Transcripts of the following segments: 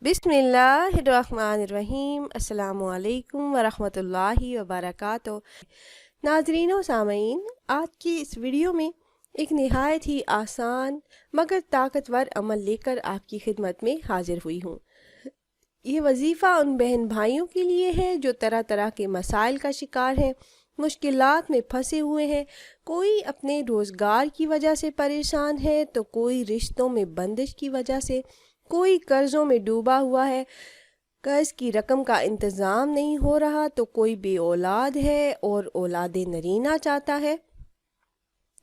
बिस्मिल्लाहिर्रहमानिर्रहीम। अस्सलामु अलैकुम वरहमतुल्लाहि वबरकातुहू। नाज़रीन व सामईन, आज की इस वीडियो में एक निहायत ही आसान मगर ताकतवर अमल लेकर आपकी खिदमत में हाजिर हुई हूँ। ये वजीफ़ा उन बहन भाइयों के लिए है जो तरह तरह के मसाइल का शिकार हैं, मुश्किलात में फंसे हुए हैं। कोई अपने रोज़गार की वजह से परेशान है तो कोई रिश्तों में बंदिश की वजह से, कोई कर्ज़ों में डूबा हुआ है, कर्ज़ की रकम का इंतज़ाम नहीं हो रहा, तो कोई बे औलाद है और औलाद नरीना चाहता है।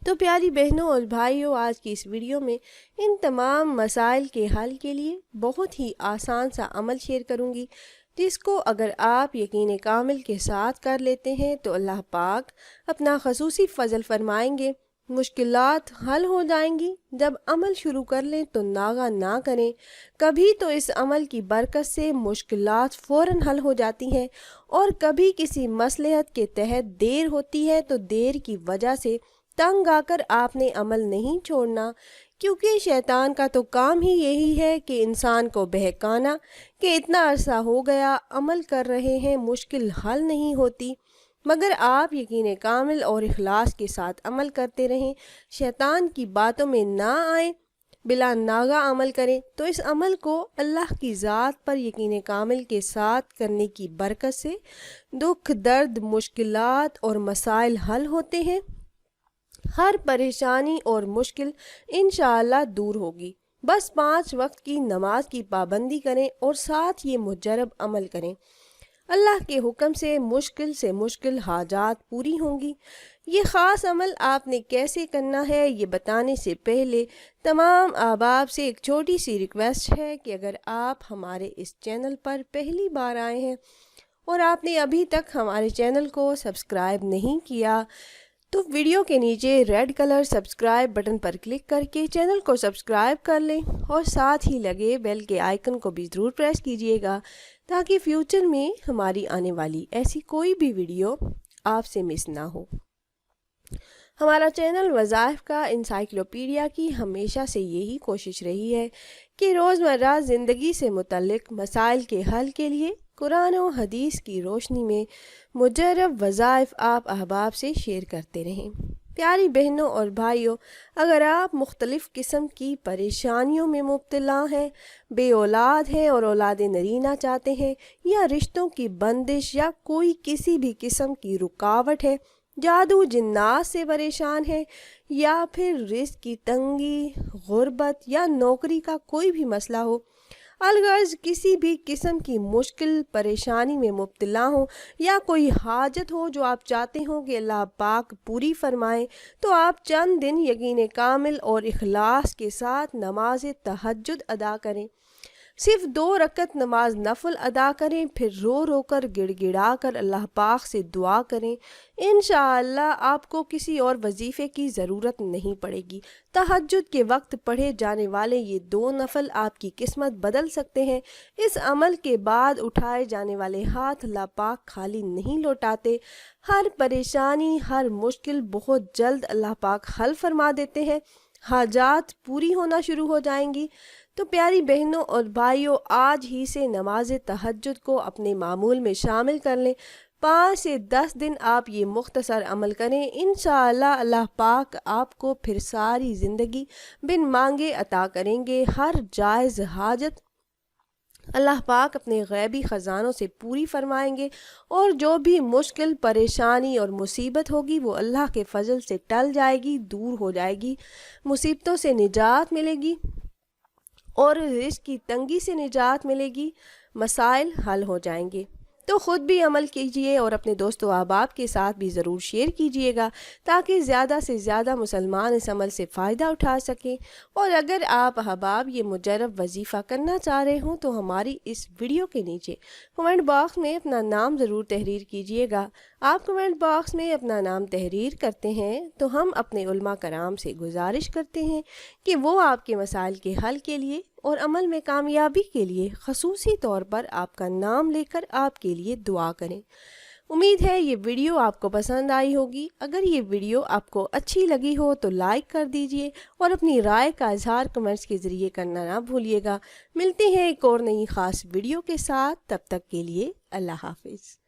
तो प्यारी बहनों और भाइयों, आज की इस वीडियो में इन तमाम मसाइल के हल के लिए बहुत ही आसान सा अमल शेयर करूंगी, जिसको अगर आप यकीन कामिल के साथ कर लेते हैं तो अल्लाह पाक अपना खसूसी फजल फरमाएंगे, मुश्किलात हल हो जाएंगी। जब अमल शुरू कर लें तो नागा ना करें। कभी तो इस अमल की बरकत से मुश्किलात फ़ौरन हल हो जाती हैं और कभी किसी मसलहत के तहत देर होती है, तो देर की वजह से तंग आकर आपने अमल नहीं छोड़ना, क्योंकि शैतान का तो काम ही यही है कि इंसान को बहकाना कि इतना अरसा हो गया अमल कर रहे हैं, मुश्किल हल नहीं होती। मगर आप यकीन कामिल और इखलास के साथ अमल करते रहें, शैतान की बातों में ना आए, बिला नागा अमल करें, तो इस अमल को अल्लाह की ज़ात पर यकीन कामिल के साथ करने की बरकत से दुख, दर्द, मुश्किलात और मसाइल हल होते हैं। हर परेशानी और मुश्किल इंशाअल्लाह दूर होगी। बस 5 वक्त की नमाज की पाबंदी करें और साथ ये मुजरब अमल करें। अल्लाह के हुक्म से मुश्किल हाजात पूरी होंगी। ये ख़ास अमल आपने कैसे करना है ये बताने से पहले तमाम अहबाब से एक छोटी सी रिक्वेस्ट है कि अगर आप हमारे इस चैनल पर पहली बार आए हैं और आपने अभी तक हमारे चैनल को सब्सक्राइब नहीं किया, तो वीडियो के नीचे रेड कलर सब्सक्राइब बटन पर क्लिक करके चैनल को सब्सक्राइब कर लें और साथ ही लगे बेल के आइकन को भी ज़रूर प्रेस कीजिएगा, ताकि फ्यूचर में हमारी आने वाली ऐसी कोई भी वीडियो आपसे मिस ना हो। हमारा चैनल वज़ाइफ का एनसाइक्लोपीडिया की हमेशा से यही कोशिश रही है कि रोज़मर्रा ज़िंदगी से मुतल्लिक मसाइल के हल के लिए कुरान और हदीस की रोशनी में मुजरब वज़ाइफ आप अहबाब से शेयर करते रहें। प्यारी बहनों और भाइयों, अगर आप मुख्तलिफ़ किस्म की परेशानियों में मुब्तला हैं, बे औलाद हैं और औलाद नरीना चाहते हैं, या रिश्तों की बंदिश या कोई किसी भी किस्म की रुकावट है, जादू जिन्नात से परेशान है, या फिर रिज़्क़ की तंगी, गुर्बत या नौकरी का कोई भी मसला हो, अलगर्ज किसी भी किस्म की मुश्किल परेशानी में मुब्तला हो, या कोई हाजत हो जो आप चाहते हो कि अल्लाह पाक पूरी फरमाए, तो आप चंद दिन यकीन कामिल और इखलास के साथ नमाज तहज्जुद अदा करें। सिर्फ 2 रकत नमाज नफल अदा करें, फिर रो रो कर गिड़गिड़ा कर अल्लाह पाक से दुआ करें। इंशाअल्लाह आपको किसी और वजीफ़े की ज़रूरत नहीं पड़ेगी। तहज्जुद के वक्त पढ़े जाने वाले ये 2 नफल आपकी किस्मत बदल सकते हैं। इस अमल के बाद उठाए जाने वाले हाथ अल्लाह पाक खाली नहीं लौटाते। हर परेशानी, हर मुश्किल बहुत जल्द अल्लाह पाक हल फरमा देते हैं। हाजात पूरी होना शुरू हो जाएंगी। तो प्यारी बहनों और भाइयों, आज ही से नमाज तहज्जुद को अपने मामूल में शामिल कर लें। 5 से 10 दिन आप ये मुख्तसर अमल करें, इंशाअल्लाह अल्लाह पाक आपको फिर सारी ज़िंदगी बिन मांगे अता करेंगे। हर जायज़ हाजत अल्लाह पाक अपने गैबी ख़जानों से पूरी फरमाएंगे, और जो भी मुश्किल, परेशानी और मुसीबत होगी वो अल्लाह के फजल से टल जाएगी, दूर हो जाएगी। मुसीबतों से निजात मिलेगी और रिज़्क़ की तंगी से निजात मिलेगी, मसाइल हल हो जाएंगे। तो ख़ुद भी अमल कीजिए और अपने दोस्तों अहबाब के साथ भी ज़रूर शेयर कीजिएगा, ताकि ज़्यादा से ज़्यादा मुसलमान इस अमल से फ़ायदा उठा सकें। और अगर आप अहबाब ये मुजरब वजीफ़ा करना चाह रहे हों तो हमारी इस वीडियो के नीचे कमेंट बॉक्स में अपना नाम ज़रूर तहरीर कीजिएगा। आप कमेंट बॉक्स में अपना नाम तहरीर करते हैं तो हम अपने उलमा कराम से गुजारिश करते हैं कि वो आपके मसाइल के हल के लिए और अमल में कामयाबी के लिए खसूसी तौर पर आपका नाम लेकर आपके लिए दुआ करें। امید ہے یہ ویڈیو آپ کو پسند آئی ہوگی۔ اگر یہ ویڈیو آپ کو اچھی لگی ہو تو لائک کر دیجئے اور اپنی رائے کا اظہار کمنٹس کے ذریعے کرنا نہ بھولیے گا۔ ملتے ہیں ایک اور نئی خاص ویڈیو کے ساتھ، تب تک کے لیے اللہ حافظ۔